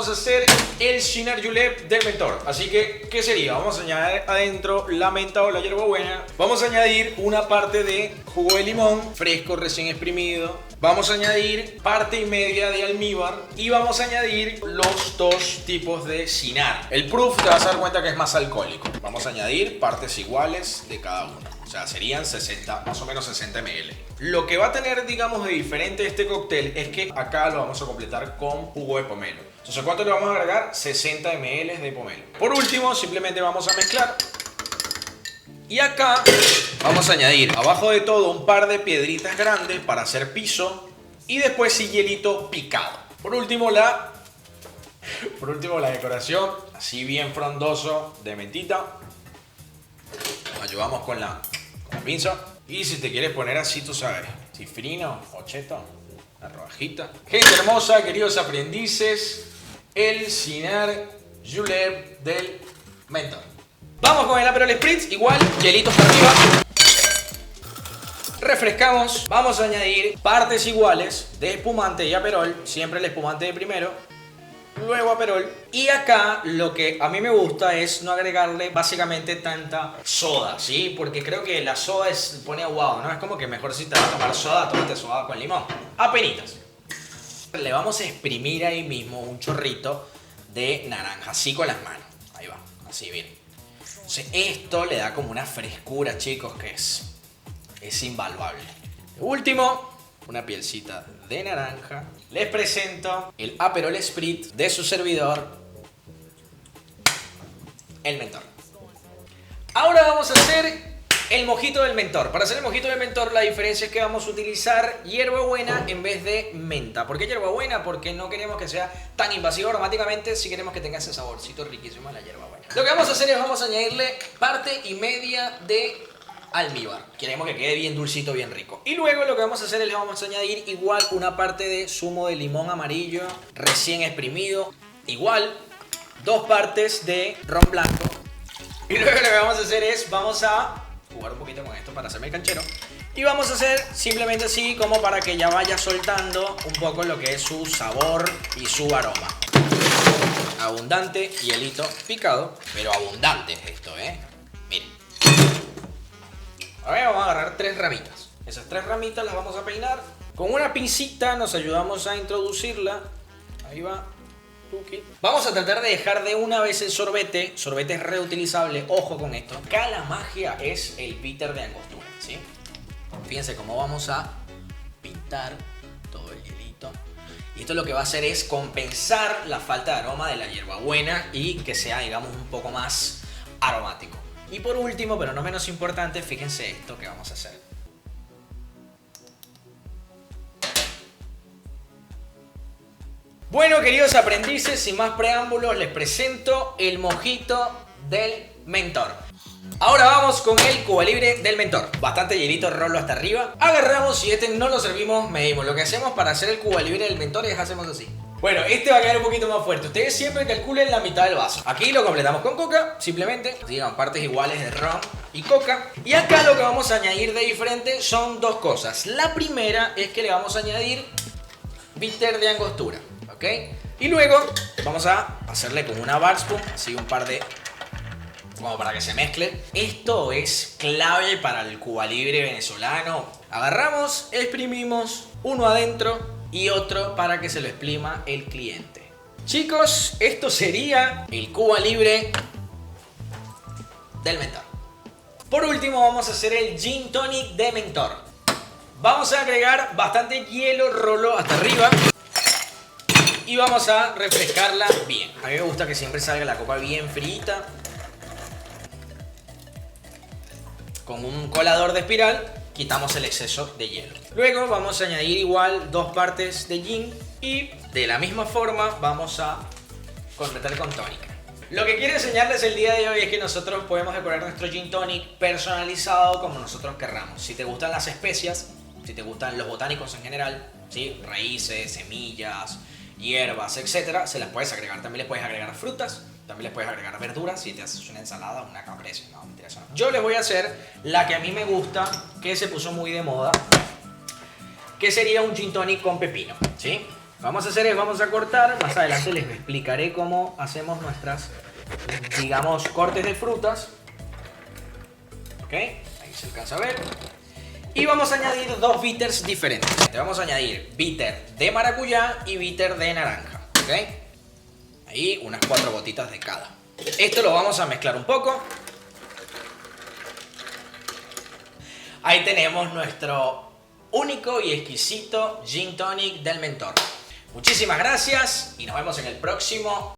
vamos a hacer el Cynar Julep del mentor. Así que, ¿qué sería? Vamos a añadir adentro la menta o la hierbabuena. Vamos a añadir una parte de jugo de limón fresco, recién exprimido. Vamos a añadir parte y media de almíbar. Y vamos a añadir los dos tipos de Cynar. El proof te vas a dar cuenta que es más alcohólico. Vamos a añadir partes iguales de cada uno. O sea, serían 60, más o menos 60 ml. Lo que va a tener, digamos, de diferente este cóctel es que acá lo vamos a completar con jugo de pomelo. Entonces, ¿cuánto le vamos a agregar? 60 ml de pomelo. Por último, simplemente vamos a mezclar. Y acá vamos a añadir, abajo de todo, un par de piedritas grandes para hacer piso. Y después sí, hielito picado. Por último, la decoración, así bien frondoso, de mentita. Ayudamos con la pinza. Y si te quieres poner así, tú sabes, cifrino o cheto, una rodajita. Gente hermosa, queridos aprendices, el Cynar Julep del mentor. Vamos con el Aperol Spritz, igual, hielitos para arriba. Refrescamos. Vamos a añadir partes iguales de espumante y Aperol, siempre el espumante de primero, luego Aperol. Y acá lo que a mí me gusta es no agregarle básicamente tanta soda, ¿sí? Porque creo que la soda pone aguado, ¿no? Es como que mejor si te vas a tomar soda, tómate soda con limón. Apenitas. Le vamos a exprimir ahí mismo un chorrito de naranja, así con las manos. Ahí va, así bien. Entonces esto le da como una frescura, chicos, que es invaluable. Último, una pielcita de naranja. Les presento el Aperol Spritz de su servidor, el mentor. Ahora vamos a hacer el mojito del mentor. Para hacer el mojito del mentor, la diferencia es que vamos a utilizar hierbabuena en vez de menta. ¿Por qué hierbabuena? Porque no queremos que sea tan invasivo aromáticamente, si queremos que tenga ese saborcito riquísimo de la hierbabuena. Lo que vamos a hacer es vamos a añadirle parte y media de almíbar. Queremos que quede bien dulcito, bien rico. Y luego lo que vamos a hacer es le vamos a añadir igual una parte de zumo de limón amarillo recién exprimido. Igual 2 partes de ron blanco. Y luego lo que vamos a hacer es vamos a jugar un poquito con esto para hacerme el canchero. Y vamos a hacer simplemente así como para que ya vaya soltando un poco lo que es su sabor y su aroma. Abundante hielito picado, pero abundante es esto, Miren. Ahora vamos a agarrar 3 ramitas. Esas 3 ramitas las vamos a peinar. Con una pincita nos ayudamos a introducirla. Ahí va. Vamos a tratar de dejar de una vez el sorbete. Sorbete es reutilizable. Ojo con esto. Acá la magia es el bitter de angostura, ¿sí? Fíjense cómo vamos a pintar todo el hielito. Y esto lo que va a hacer es compensar la falta de aroma de la hierbabuena y que sea, digamos, un poco más aromático. Y por último, pero no menos importante, fíjense esto que vamos a hacer. Bueno, queridos aprendices, sin más preámbulos, les presento el mojito del mentor. Ahora vamos con el Cuba Libre del mentor. Bastante hielito, rolo hasta arriba. Agarramos y este no lo servimos, medimos. Lo que hacemos para hacer el Cuba Libre del mentor es hacemos así. Bueno, este va a quedar un poquito más fuerte. Ustedes siempre calculen la mitad del vaso. Aquí lo completamos con coca, simplemente. Digan partes iguales de ron y coca. Y acá lo que vamos a añadir de diferente son 2 cosas. La primera es que le vamos a añadir bitter de angostura, ¿ok? Y luego vamos a hacerle con una bar spoon, así un par de... como para que se mezcle. Esto es clave para el Cuba Libre venezolano. Agarramos, exprimimos, uno adentro y otro para que se lo exprima el cliente. Chicos, esto sería el Cuba Libre del mentor. Por último vamos a hacer el Gin Tonic de mentor. Vamos a agregar bastante hielo rolo hasta arriba y vamos a refrescarla bien. A mí me gusta que siempre salga la copa bien frita. Con un colador de espiral quitamos el exceso de hielo. Luego vamos a añadir igual 2 partes de gin y de la misma forma vamos a completar con tónica. Lo que quiero enseñarles el día de hoy es que nosotros podemos decorar nuestro gin tonic personalizado como nosotros querramos. Si te gustan las especias, si te gustan los botánicos en general, ¿sí? Raíces, semillas, hierbas, etcétera, se las puedes agregar. También les puedes agregar frutas, también les puedes agregar verduras si te haces una ensalada o una caprese. No, mentira, eso no. Yo les voy a hacer la que a mí me gusta, que se puso muy de moda, que sería un gin tonic con pepino, ¿sí? Vamos a hacer es, vamos a cortar. Más adelante les explicaré cómo hacemos nuestras, digamos, cortes de frutas. Ok, ahí se alcanza a ver. Y vamos a añadir dos bitters diferentes. Te vamos a añadir bitter de maracuyá y bitter de naranja. Ok, ahí unas 4 gotitas de cada. Esto lo vamos a mezclar un poco. Ahí tenemos nuestro único y exquisito Gin Tonic del Mentor. Muchísimas gracias y nos vemos en el próximo